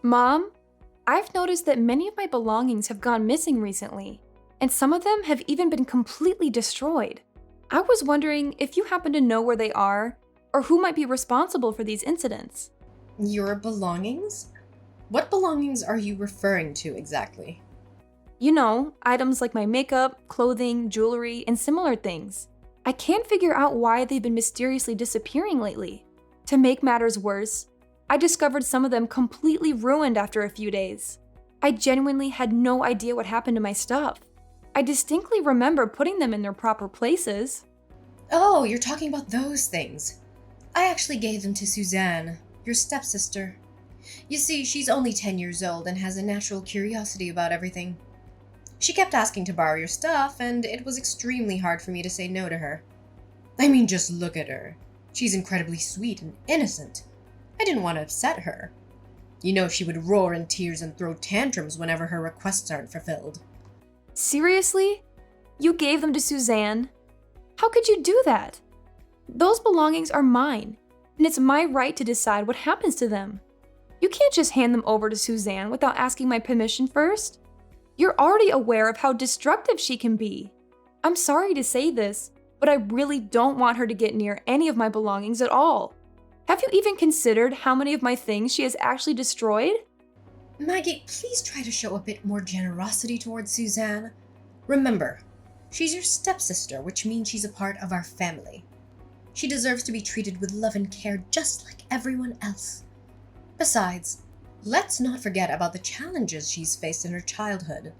Mom, I've noticed that many of my belongings have gone missing recently, and some of them have even been completely destroyed. I was wondering if you happen to know where they are, or who might be responsible for these incidents. Your belongings? What belongings are you referring to exactly? You know, items like my makeup, clothing, jewelry, and similar things. I can't figure out why they've been mysteriously disappearing lately. To make matters worse, I discovered some of them completely ruined after a few days. I genuinely had no idea what happened to my stuff. I distinctly remember putting them in their proper places. Oh, you're talking about those things. I actually gave them to Suzanne, your stepsister. You see, she's only 10 years old and has a natural curiosity about everything. She kept asking to borrow your stuff, and it was extremely hard for me to say no to her. I mean, just look at her. She's incredibly sweet and innocent. I didn't want to upset her. You know, she would roar in tears and throw tantrums whenever her requests aren't fulfilled. Seriously? You gave them to Suzanne? How could you do that? Those belongings are mine, and it's my right to decide what happens to them. You can't just hand them over to Suzanne without asking my permission first. You're already aware of how destructive she can be. I'm sorry to say this, but I really don't want her to get near any of my belongings at all. Have you even considered how many of my things she has actually destroyed? Maggie, please try to show a bit more generosity towards Suzanne. Remember, she's your stepsister, which means she's a part of our family. She deserves to be treated with love and care just like everyone else. Besides, let's not forget about the challenges she's faced in her childhood.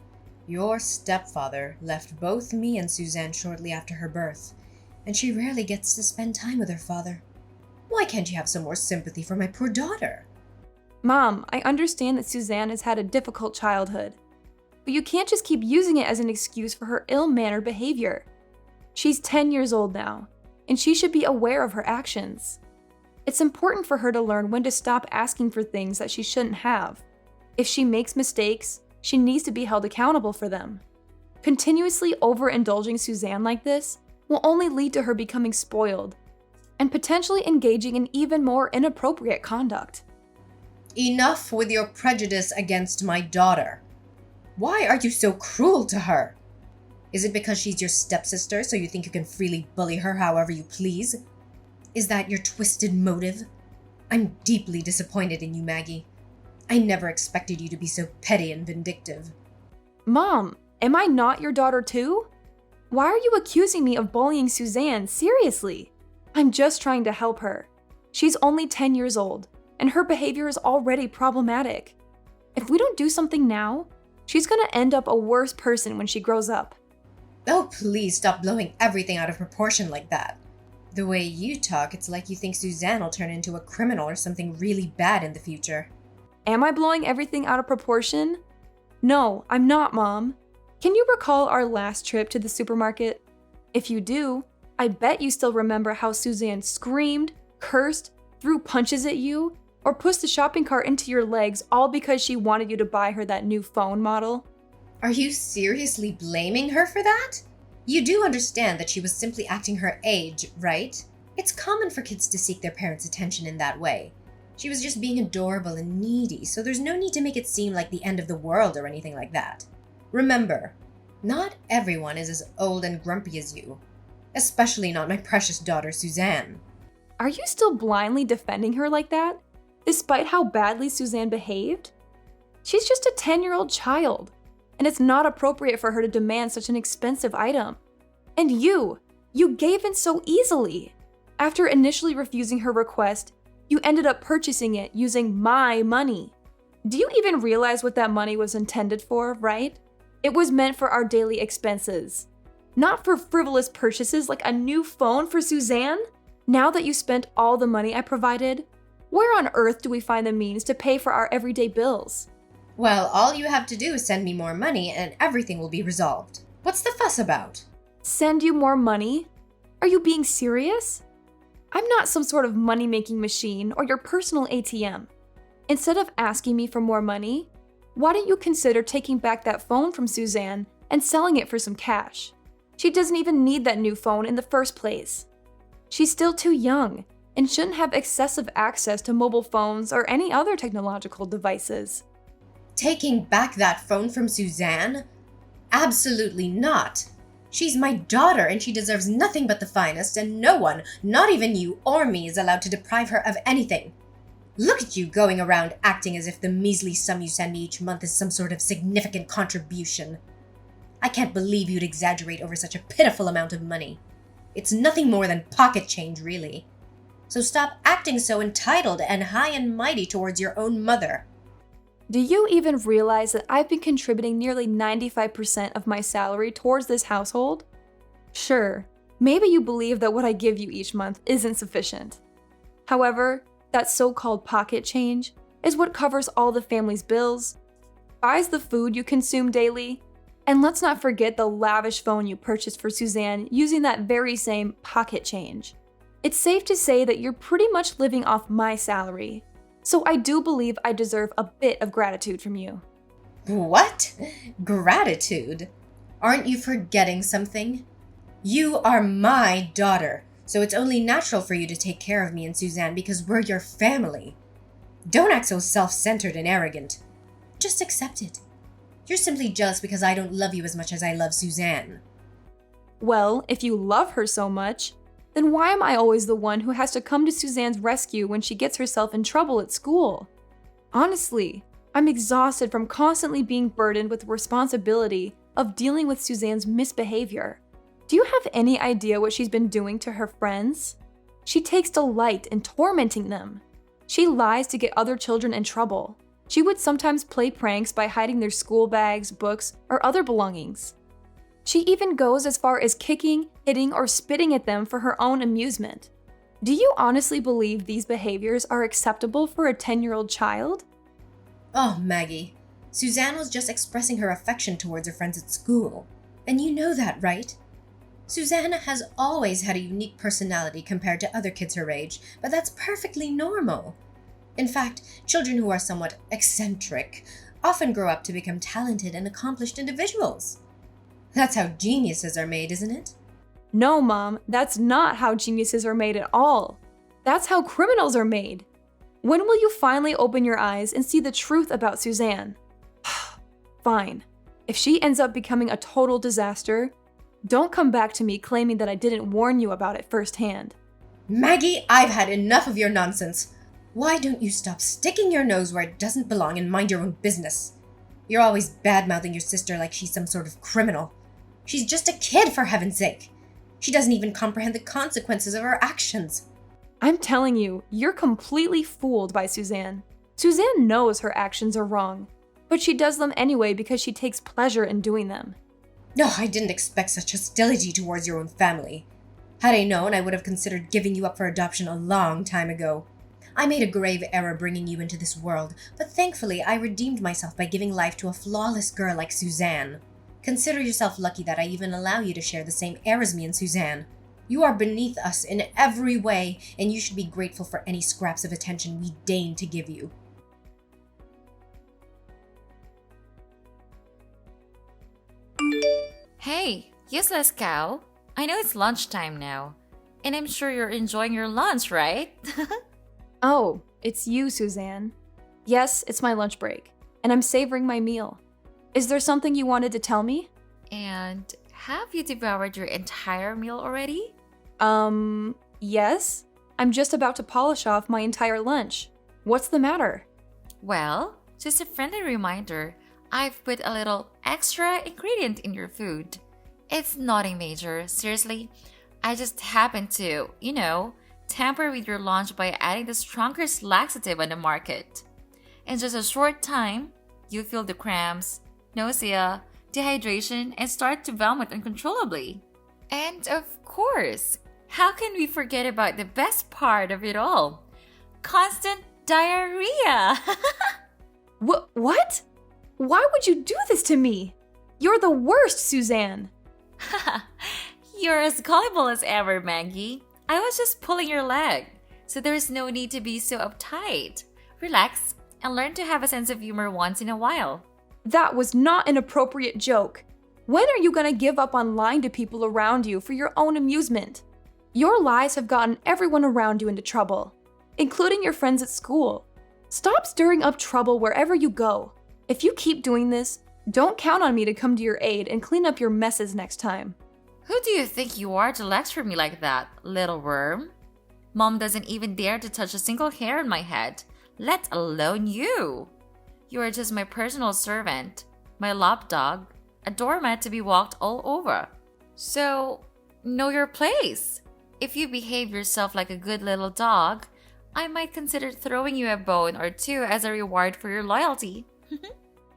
Your stepfather left both me and Suzanne shortly after her birth, and she rarely gets to spend time with her father. Why can't you have some more sympathy for my poor daughter? Mom, I understand that Suzanne has had a difficult childhood, but you can't just keep using it as an excuse for her ill-mannered behavior. She's 10 years old now, and she should be aware of her actions. It's important for her to learn when to stop asking for things that she shouldn't have. If she makes mistakes, she needs to be held accountable for them. Continuously overindulging Suzanne like this will only lead to her becoming spoiled and potentially engaging in even more inappropriate conduct. Enough with your prejudice against my daughter. Why are you so cruel to her? Is it because she's your stepsister, so you think you can freely bully her however you please? Is that your twisted motive? I'm deeply disappointed in you, Maggie. I never expected you to be so petty and vindictive. Mom, am I not your daughter too? Why are you accusing me of bullying Suzanne? Seriously? I'm just trying to help her. She's only 10 years old, and her behavior is already problematic. If we don't do something now, she's gonna end up a worse person when she grows up. Oh, please stop blowing everything out of proportion like that. The way you talk, it's like you think Suzanne will turn into a criminal or something really bad in the future. Am I blowing everything out of proportion? No, I'm not, Mom. Can you recall our last trip to the supermarket? If you do, I bet you still remember how Suzanne screamed, cursed, threw punches at you, or pushed the shopping cart into your legs all because she wanted you to buy her that new phone model. Are you seriously blaming her for that? You do understand that she was simply acting her age, right? It's common for kids to seek their parents' attention in that way. She was just being adorable and needy, so there's no need to make it seem like the end of the world or anything like that. Remember, not everyone is as old and grumpy as you. Especially not my precious daughter, Suzanne. Are you still blindly defending her like that, despite how badly Suzanne behaved? She's just a 10-year-old child, and it's not appropriate for her to demand such an expensive item. And you gave in so easily. After initially refusing her request, you ended up purchasing it using my money. Do you even realize what that money was intended for, right? It was meant for our daily expenses. Not for frivolous purchases like a new phone for Suzanne. Now that you spent all the money I provided, where on earth do we find the means to pay for our everyday bills? Well, all you have to do is send me more money and everything will be resolved. What's the fuss about? Send you more money? Are you being serious? I'm not some sort of money-making machine or your personal ATM. Instead of asking me for more money, why don't you consider taking back that phone from Suzanne and selling it for some cash? She doesn't even need that new phone in the first place. She's still too young, and shouldn't have excessive access to mobile phones or any other technological devices. Taking back that phone from Suzanne? Absolutely not. She's my daughter and she deserves nothing but the finest, and no one, not even you or me, is allowed to deprive her of anything. Look at you going around acting as if the measly sum you send me each month is some sort of significant contribution. I can't believe you'd exaggerate over such a pitiful amount of money. It's nothing more than pocket change, really. So stop acting so entitled and high and mighty towards your own mother. Do you even realize that I've been contributing nearly 95% of my salary towards this household? Sure, maybe you believe that what I give you each month isn't sufficient. However, that so-called pocket change is what covers all the family's bills, buys the food you consume daily, and let's not forget the lavish phone you purchased for Suzanne using that very same pocket change. It's safe to say that you're pretty much living off my salary, so I do believe I deserve a bit of gratitude from you. What? Gratitude? Aren't you forgetting something? You are my daughter, so it's only natural for you to take care of me and Suzanne because we're your family. Don't act so self-centered and arrogant. Just accept it. You're simply jealous because I don't love you as much as I love Suzanne. Well, if you love her so much, then why am I always the one who has to come to Suzanne's rescue when she gets herself in trouble at school? Honestly, I'm exhausted from constantly being burdened with the responsibility of dealing with Suzanne's misbehavior. Do you have any idea what she's been doing to her friends? She takes delight in tormenting them. She lies to get other children in trouble. She would sometimes play pranks by hiding their school bags, books, or other belongings. She even goes as far as kicking, hitting, or spitting at them for her own amusement. Do you honestly believe these behaviors are acceptable for a 10-year-old child? Oh, Maggie, Suzanne was just expressing her affection towards her friends at school. And you know that, right? Suzanne has always had a unique personality compared to other kids her age, but that's perfectly normal. In fact, children who are somewhat eccentric often grow up to become talented and accomplished individuals. That's how geniuses are made, isn't it? No, Mom, that's not how geniuses are made at all. That's how criminals are made. When will you finally open your eyes and see the truth about Suzanne? Fine. If she ends up becoming a total disaster, don't come back to me claiming that I didn't warn you about it firsthand. Maggie, I've had enough of your nonsense. Why don't you stop sticking your nose where it doesn't belong and mind your own business? You're always bad-mouthing your sister like she's some sort of criminal. She's just a kid, for heaven's sake. She doesn't even comprehend the consequences of her actions. I'm telling you, you're completely fooled by Suzanne. Suzanne knows her actions are wrong, but she does them anyway because she takes pleasure in doing them. No, I didn't expect such hostility towards your own family. Had I known, I would have considered giving you up for adoption a long time ago. I made a grave error bringing you into this world, but thankfully I redeemed myself by giving life to a flawless girl like Suzanne. Consider yourself lucky that I even allow you to share the same air as me and Suzanne. You are beneath us in every way, and you should be grateful for any scraps of attention we deign to give you. Hey, useless cow. I know it's lunchtime now, and I'm sure you're enjoying your lunch, right? Oh, it's you, Suzanne. Yes, it's my lunch break, and I'm savoring my meal. Is there something you wanted to tell me? And have you devoured your entire meal already? Yes. I'm just about to polish off my entire lunch. What's the matter? Well, just a friendly reminder, I've put a little extra ingredient in your food. It's nothing major, seriously. I just happened to, tamper with your lunch by adding the strongest laxative on the market. In just a short time, you feel the cramps, nausea, dehydration, and start to vomit uncontrollably. And of course, how can we forget about the best part of it all? Constant diarrhea! What? Why would you do this to me? You're the worst, Suzanne! You're as gullible as ever, Maggie. I was just pulling your leg, so there's no need to be so uptight. Relax and learn to have a sense of humor once in a while. That was not an appropriate joke. When are you gonna give up on lying to people around you for your own amusement? Your lies have gotten everyone around you into trouble, including your friends at school. Stop stirring up trouble wherever you go. If you keep doing this, don't count on me to come to your aid and clean up your messes next time. Who do you think you are to lecture me like that, little worm? Mom doesn't even dare to touch a single hair on my head, let alone you. You are just my personal servant, my lapdog, a doormat to be walked all over. So, know your place. If you behave yourself like a good little dog, I might consider throwing you a bone or two as a reward for your loyalty.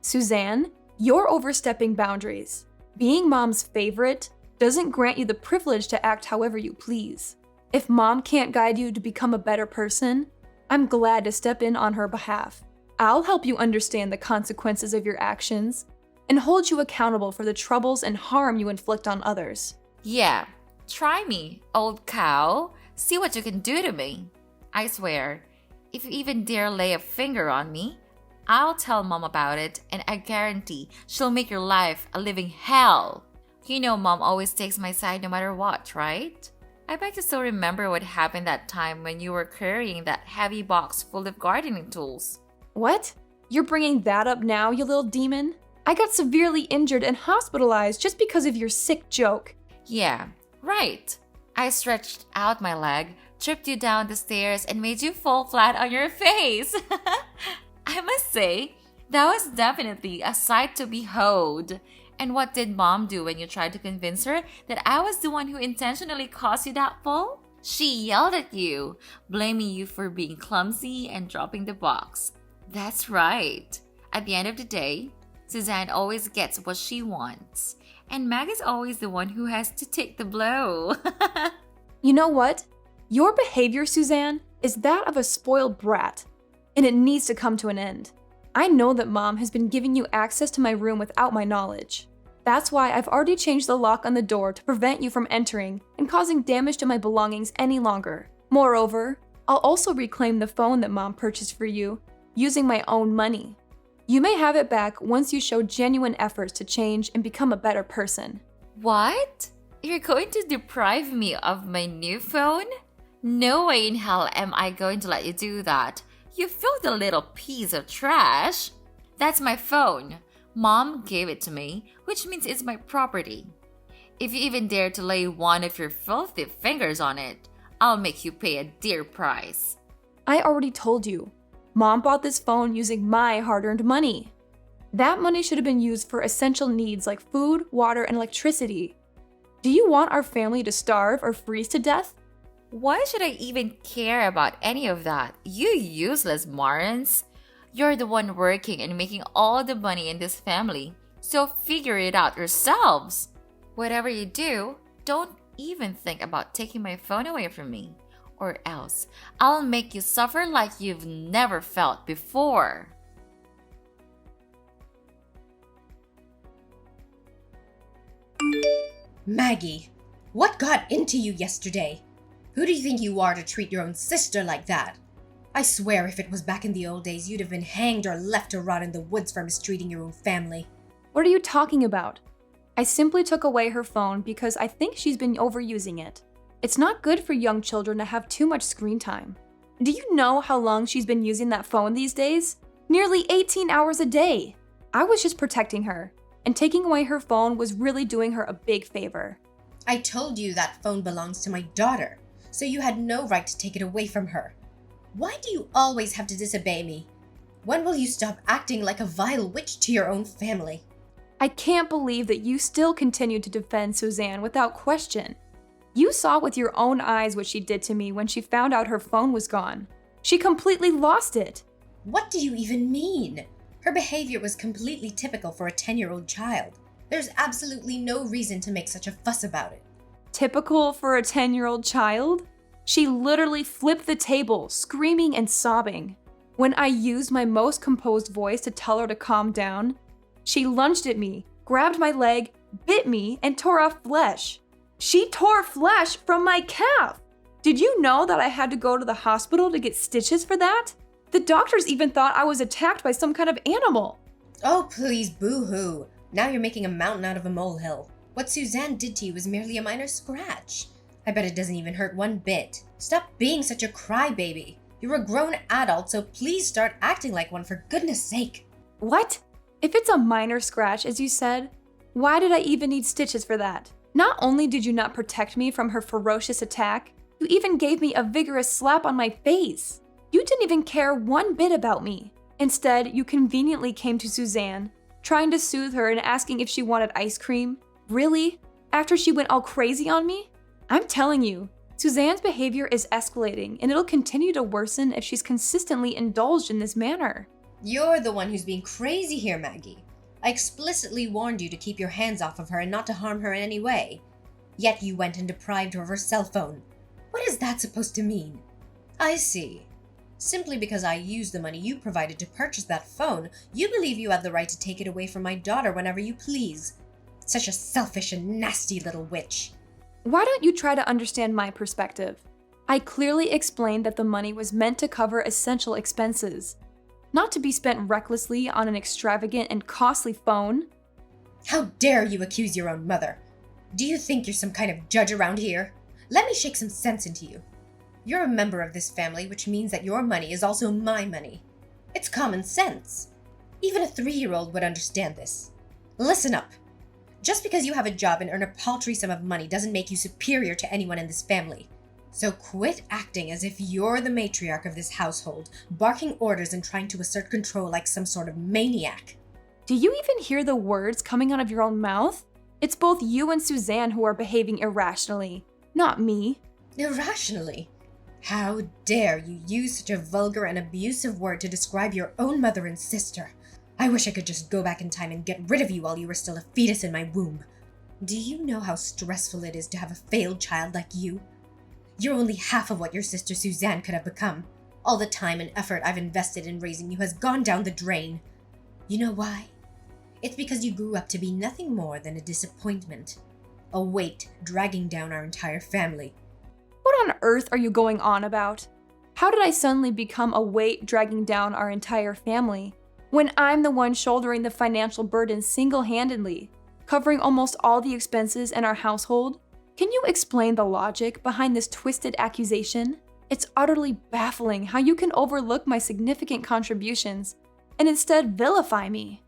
Suzanne, you're overstepping boundaries. Being Mom's favorite doesn't grant you the privilege to act however you please. If Mom can't guide you to become a better person, I'm glad to step in on her behalf. I'll help you understand the consequences of your actions and hold you accountable for the troubles and harm you inflict on others. Yeah, try me, old cow. See what you can do to me. I swear, if you even dare lay a finger on me, I'll tell Mom about it, and I guarantee she'll make your life a living hell. You know Mom always takes my side no matter what, right? I bet you still remember what happened that time when you were carrying that heavy box full of gardening tools. What? You're bringing that up now, you little demon? I got severely injured and hospitalized just because of your sick joke. Yeah, right. I stretched out my leg, tripped you down the stairs, and made you fall flat on your face. I must say, that was definitely a sight to behold. And what did Mom do when you tried to convince her that I was the one who intentionally caused you that fall? She yelled at you, blaming you for being clumsy and dropping the box. That's right. At the end of the day, Suzanne always gets what she wants. And Mag is always the one who has to take the blow. You know what? Your behavior, Suzanne, is that of a spoiled brat, and it needs to come to an end. I know that Mom has been giving you access to my room without my knowledge. That's why I've already changed the lock on the door to prevent you from entering and causing damage to my belongings any longer. Moreover, I'll also reclaim the phone that Mom purchased for you using my own money. You may have it back once you show genuine efforts to change and become a better person. What? You're going to deprive me of my new phone? No way in hell am I going to let you do that. You filthy little piece of trash. That's my phone. Mom gave it to me, which means it's my property. If you even dare to lay one of your filthy fingers on it, I'll make you pay a dear price. I already told you. Mom bought this phone using my hard-earned money. That money should have been used for essential needs like food, water, and electricity. Do you want our family to starve or freeze to death? Why should I even care about any of that? You useless morons. You're the one working and making all the money in this family, so figure it out yourselves. Whatever you do, don't even think about taking my phone away from me, or else I'll make you suffer like you've never felt before. Maggie, what got into you yesterday? Who do you think you are to treat your own sister like that? I swear if it was back in the old days, you'd have been hanged or left to rot in the woods for mistreating your own family. What are you talking about? I simply took away her phone because I think she's been overusing it. It's not good for young children to have too much screen time. Do you know how long she's been using that phone these days? Nearly 18 hours a day. I was just protecting her, and taking away her phone was really doing her a big favor. I told you that phone belongs to my daughter, so you had no right to take it away from her. Why do you always have to disobey me? When will you stop acting like a vile witch to your own family? I can't believe that you still continue to defend Suzanne without question. You saw with your own eyes what she did to me when she found out her phone was gone. She completely lost it. What do you even mean? Her behavior was completely typical for a 10-year-old child. There's absolutely no reason to make such a fuss about it. Typical for a 10-year-old child? She literally flipped the table, screaming and sobbing. When I used my most composed voice to tell her to calm down, she lunged at me, grabbed my leg, bit me, and tore off flesh. She tore flesh from my calf! Did you know that I had to go to the hospital to get stitches for that? The doctors even thought I was attacked by some kind of animal. Oh, please, boo-hoo. Now you're making a mountain out of a molehill. What Suzanne did to you was merely a minor scratch. I bet it doesn't even hurt one bit. Stop being such a crybaby. You're a grown adult, so please start acting like one for goodness sake. What? If it's a minor scratch, as you said, why did I even need stitches for that? Not only did you not protect me from her ferocious attack, you even gave me a vigorous slap on my face. You didn't even care one bit about me. Instead, you conveniently came to Suzanne, trying to soothe her and asking if she wanted ice cream. Really? After she went all crazy on me? I'm telling you, Suzanne's behavior is escalating and it'll continue to worsen if she's consistently indulged in this manner. You're the one who's being crazy here, Maggie. I explicitly warned you to keep your hands off of her and not to harm her in any way. Yet you went and deprived her of her cell phone. What is that supposed to mean? I see. Simply because I used the money you provided to purchase that phone, you believe you have the right to take it away from my daughter whenever you please. Such a selfish and nasty little witch. Why don't you try to understand my perspective? I clearly explained that the money was meant to cover essential expenses, not to be spent recklessly on an extravagant and costly phone. How dare you accuse your own mother? Do you think you're some kind of judge around here? Let me shake some sense into you. You're a member of this family, which means that your money is also my money. It's common sense. Even a 3-year-old would understand this. Listen up. Just because you have a job and earn a paltry sum of money doesn't make you superior to anyone in this family. So quit acting as if you're the matriarch of this household, barking orders and trying to assert control like some sort of maniac. Do you even hear the words coming out of your own mouth? It's both you and Suzanne who are behaving irrationally, not me. Irrationally? How dare you use such a vulgar and abusive word to describe your own mother and sister? I wish I could just go back in time and get rid of you while you were still a fetus in my womb. Do you know how stressful it is to have a failed child like you? You're only half of what your sister Suzanne could have become. All the time and effort I've invested in raising you has gone down the drain. You know why? It's because you grew up to be nothing more than a disappointment. A weight dragging down our entire family. What on earth are you going on about? How did I suddenly become a weight dragging down our entire family, when I'm the one shouldering the financial burden single-handedly, covering almost all the expenses in our household? Can you explain the logic behind this twisted accusation? It's utterly baffling how you can overlook my significant contributions and instead vilify me.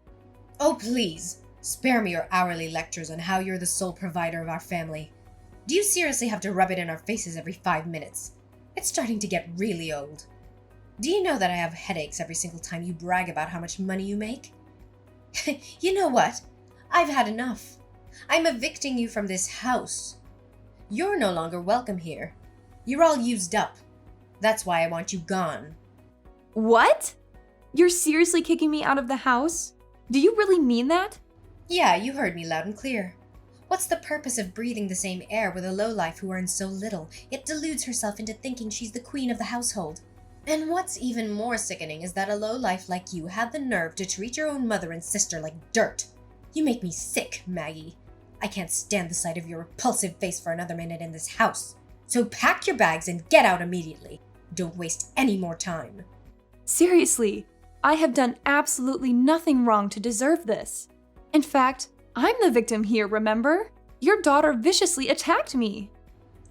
Oh, please, spare me your hourly lectures on how you're the sole provider of our family. Do you seriously have to rub it in our faces every 5 minutes? It's starting to get really old. Do you know that I have headaches every single time you brag about how much money you make? You know what? I've had enough. I'm evicting you from this house. You're no longer welcome here. You're all used up. That's why I want you gone. What? You're seriously kicking me out of the house? Do you really mean that? Yeah, you heard me loud and clear. What's the purpose of breathing the same air with a lowlife who earns so little, yet deludes herself into thinking she's the queen of the household? And what's even more sickening is that a lowlife like you had the nerve to treat your own mother and sister like dirt. You make me sick, Maggie. I can't stand the sight of your repulsive face for another minute in this house. So pack your bags and get out immediately. Don't waste any more time. Seriously, I have done absolutely nothing wrong to deserve this. In fact, I'm the victim here, remember? Your daughter viciously attacked me.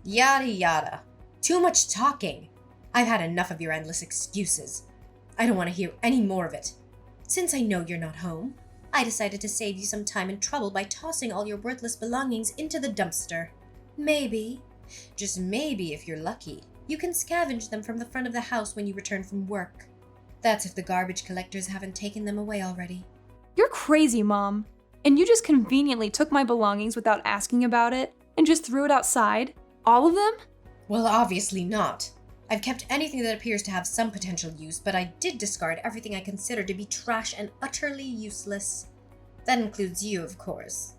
Yada yada. Too much talking. I've had enough of your endless excuses. I don't want to hear any more of it. Since I know you're not home, I decided to save you some time and trouble by tossing all your worthless belongings into the dumpster. Maybe, just maybe if you're lucky, you can scavenge them from the front of the house when you return from work. That's if the garbage collectors haven't taken them away already. You're crazy, Mom. And you just conveniently took my belongings without asking about it and just threw it outside? All of them? Well, obviously not. I've kept anything that appears to have some potential use, but I did discard everything I consider to be trash and utterly useless. That includes you, of course.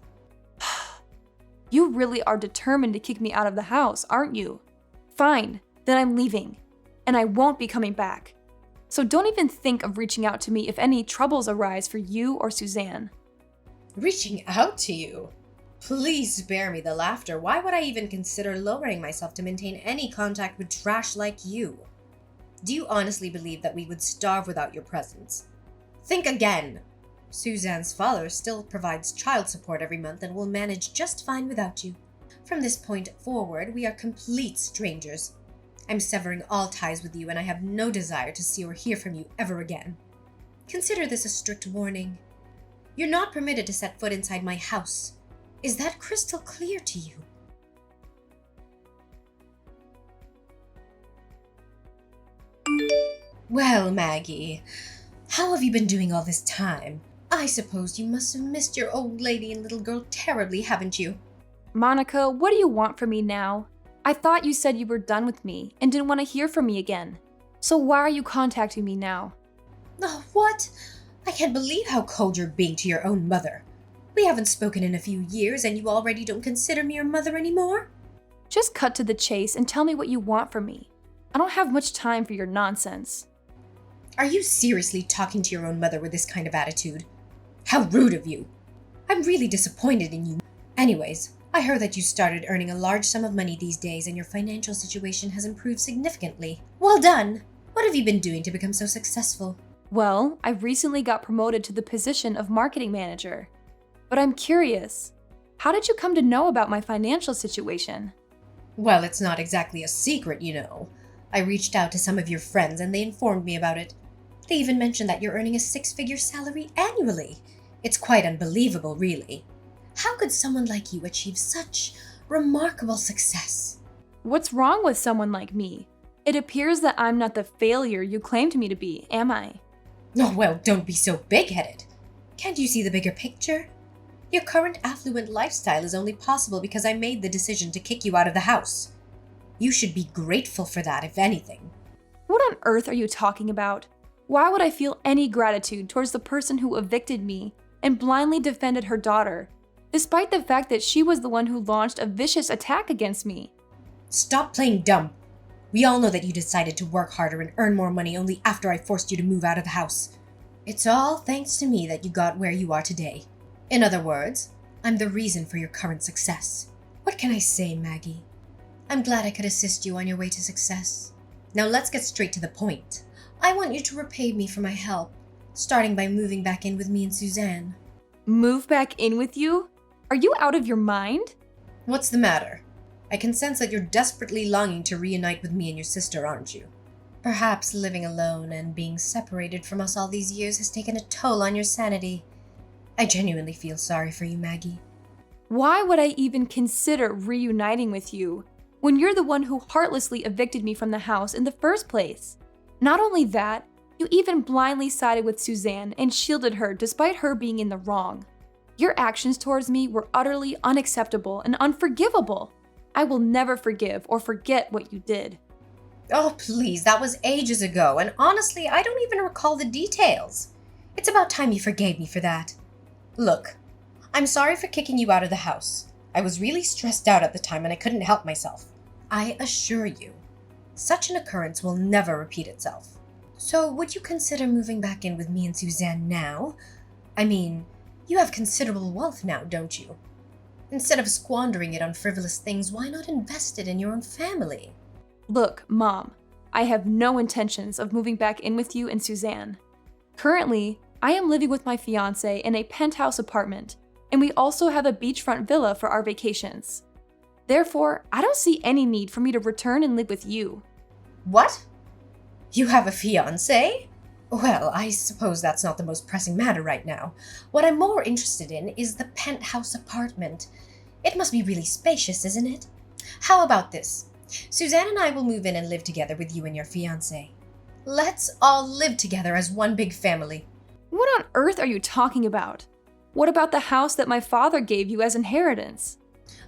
You really are determined to kick me out of the house, aren't you? Fine, then I'm leaving, and I won't be coming back. So don't even think of reaching out to me if any troubles arise for you or Suzanne. Reaching out to you? Please spare me the laughter. Why would I even consider lowering myself to maintain any contact with trash like you? Do you honestly believe that we would starve without your presence? Think again. Suzanne's father still provides child support every month and will manage just fine without you. From this point forward, we are complete strangers. I'm severing all ties with you, and I have no desire to see or hear from you ever again. Consider this a strict warning. You're not permitted to set foot inside my house. Is that crystal clear to you? Well, Maggie, how have you been doing all this time? I suppose you must have missed your old lady and little girl terribly, haven't you? Monica, what do you want from me now? I thought you said you were done with me and didn't want to hear from me again. So why are you contacting me now? Oh, what? I can't believe how cold you're being to your own mother. We haven't spoken in a few years and you already don't consider me your mother anymore? Just cut to the chase and tell me what you want from me. I don't have much time for your nonsense. Are you seriously talking to your own mother with this kind of attitude? How rude of you. I'm really disappointed in you. Anyways, I heard that you started earning a large sum of money these days and your financial situation has improved significantly. Well done! What have you been doing to become so successful? Well, I recently got promoted to the position of marketing manager. But I'm curious, how did you come to know about my financial situation? Well, it's not exactly a secret, you know. I reached out to some of your friends and they informed me about it. They even mentioned that you're earning a 6-figure salary annually. It's quite unbelievable, really. How could someone like you achieve such remarkable success? What's wrong with someone like me? It appears that I'm not the failure you claimed me to be, am I? Oh, well, don't be so big-headed. Can't you see the bigger picture? Your current affluent lifestyle is only possible because I made the decision to kick you out of the house. You should be grateful for that, if anything. What on earth are you talking about? Why would I feel any gratitude towards the person who evicted me and blindly defended her daughter, despite the fact that she was the one who launched a vicious attack against me? Stop playing dumb. We all know that you decided to work harder and earn more money only after I forced you to move out of the house. It's all thanks to me that you got where you are today. In other words, I'm the reason for your current success. What can I say, Maggie? I'm glad I could assist you on your way to success. Now let's get straight to the point. I want you to repay me for my help, starting by moving back in with me and Suzanne. Move back in with you? Are you out of your mind? What's the matter? I can sense that you're desperately longing to reunite with me and your sister, aren't you? Perhaps living alone and being separated from us all these years has taken a toll on your sanity. I genuinely feel sorry for you, Maggie. Why would I even consider reuniting with you when you're the one who heartlessly evicted me from the house in the first place? Not only that, you even blindly sided with Suzanne and shielded her despite her being in the wrong. Your actions towards me were utterly unacceptable and unforgivable. I will never forgive or forget what you did. Oh, please, that was ages ago, and honestly, I don't even recall the details. It's about time you forgave me for that. Look, I'm sorry for kicking you out of the house. I was really stressed out at the time and I couldn't help myself. I assure you, such an occurrence will never repeat itself. So would you consider moving back in with me and Suzanne now? I mean, you have considerable wealth now, don't you? Instead of squandering it on frivolous things, why not invest it in your own family? Look, Mom, I have no intentions of moving back in with you and Suzanne. Currently, I am living with my fiancé in a penthouse apartment, and we also have a beachfront villa for our vacations. Therefore, I don't see any need for me to return and live with you. What? You have a fiancé? Well, I suppose that's not the most pressing matter right now. What I'm more interested in is the penthouse apartment. It must be really spacious, isn't it? How about this? Suzanne and I will move in and live together with you and your fiancé. Let's all live together as one big family. What on earth are you talking about? What about the house that my father gave you as inheritance?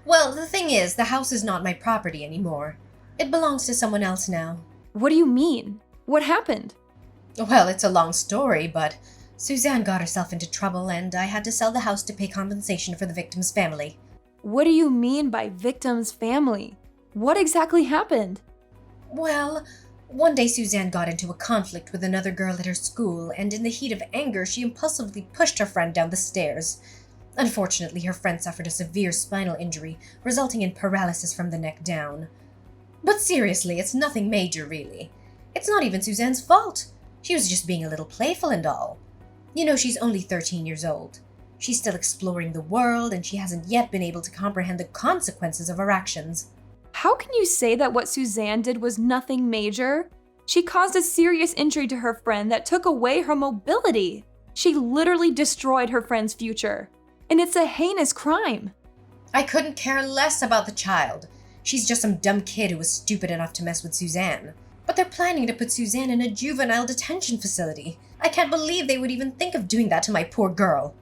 Well, the thing is, the house is not my property anymore. It belongs to someone else now. What do you mean? What happened? Well, it's a long story, but Suzanne got herself into trouble and I had to sell the house to pay compensation for the victim's family. What do you mean by victim's family? What exactly happened? Well, one day Suzanne got into a conflict with another girl at her school, and in the heat of anger, she impulsively pushed her friend down the stairs. Unfortunately, her friend suffered a severe spinal injury, resulting in paralysis from the neck down. But seriously, it's nothing major, really. It's not even Suzanne's fault. She was just being a little playful and all. You know, she's only 13 years old. She's still exploring the world, and she hasn't yet been able to comprehend the consequences of her actions. How can you say that what Suzanne did was nothing major? She caused a serious injury to her friend that took away her mobility. She literally destroyed her friend's future. And it's a heinous crime. I couldn't care less about the child. She's just some dumb kid who was stupid enough to mess with Suzanne. But they're planning to put Suzanne in a juvenile detention facility. I can't believe they would even think of doing that to my poor girl.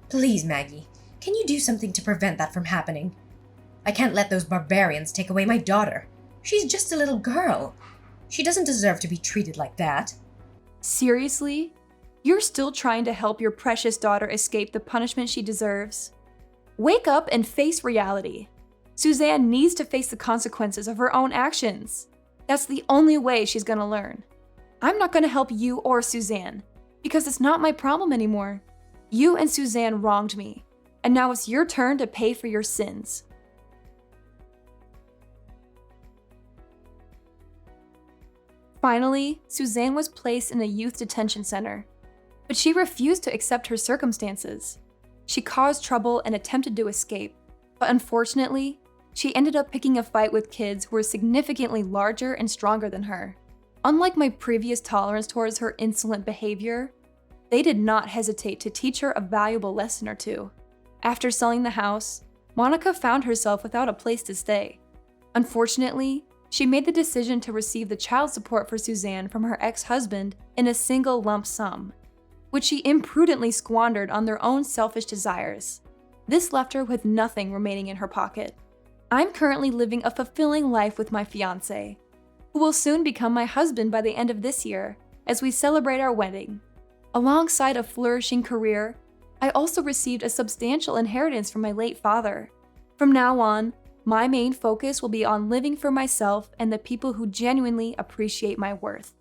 Please, Maggie, can you do something to prevent that from happening? I can't let those barbarians take away my daughter. She's just a little girl. She doesn't deserve to be treated like that. Seriously? You're still trying to help your precious daughter escape the punishment she deserves? Wake up and face reality. Suzanne needs to face the consequences of her own actions. That's the only way she's gonna learn. I'm not gonna help you or Suzanne, because it's not my problem anymore. You and Suzanne wronged me, and now it's your turn to pay for your sins. Finally, Suzanne was placed in a youth detention center, but she refused to accept her circumstances. She caused trouble and attempted to escape, but unfortunately, she ended up picking a fight with kids who were significantly larger and stronger than her. Unlike my previous tolerance towards her insolent behavior, they did not hesitate to teach her a valuable lesson or two. After selling the house, Monica found herself without a place to stay. Unfortunately, she made the decision to receive the child support for Suzanne from her ex-husband in a single lump sum, which she imprudently squandered on their own selfish desires. This left her with nothing remaining in her pocket. I'm currently living a fulfilling life with my fiancé, who will soon become my husband by the end of this year as we celebrate our wedding. Alongside a flourishing career, I also received a substantial inheritance from my late father. From now on, my main focus will be on living for myself and the people who genuinely appreciate my worth.